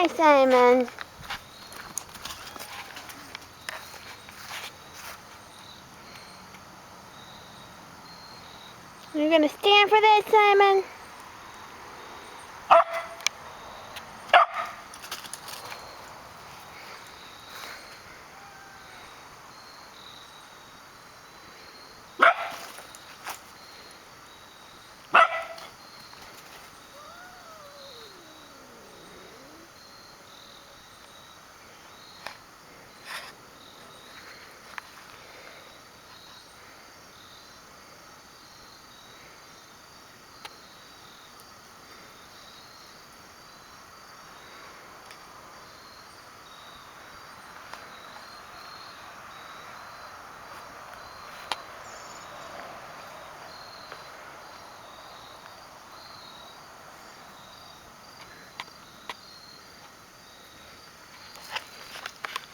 Hi, Simon. You're gonna stand for that, Simon?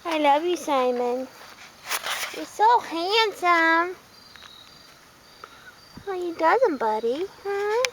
I love you, Simon. You're so handsome. How you doing, buddy? Huh?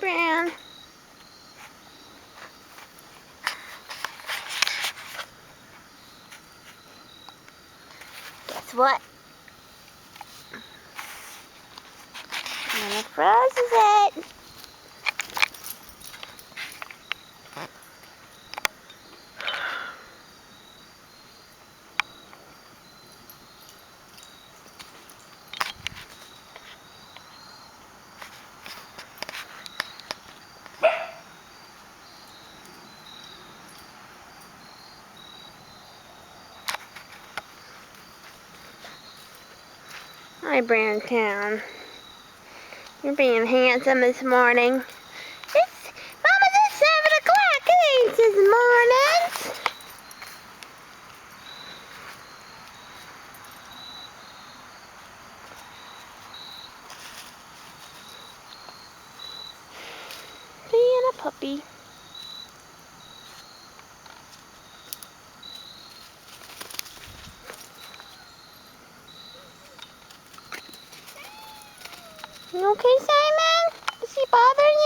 Brown. Guess what? Anna froze it. Hi, Browntown. You're being handsome this morning. Mama's at 7 o'clock. It ain't this morning. Being a puppy. You okay, Simon? Is he bothering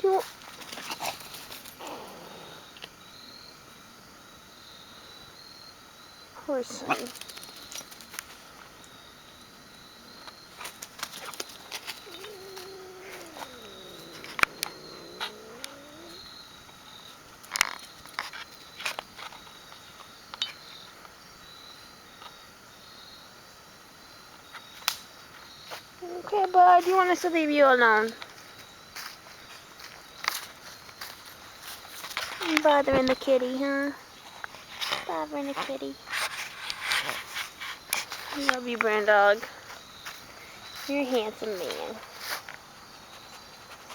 you? Poor son. Okay, bud, you want us to leave you alone? I'm bothering the kitty, huh? Bothering the kitty. I love you, Brand Dog. You're a handsome man.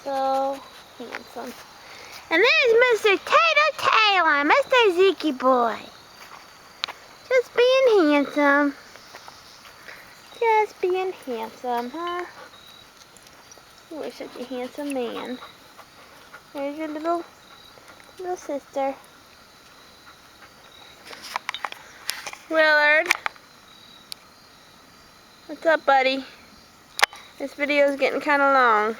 So handsome. And there's Mr. Tater Taylor, Mr. Zeke boy. Just being handsome. Just being handsome, huh? You are such a handsome man. There's your little sister. Willard. What's up, buddy? This video is getting kind of long.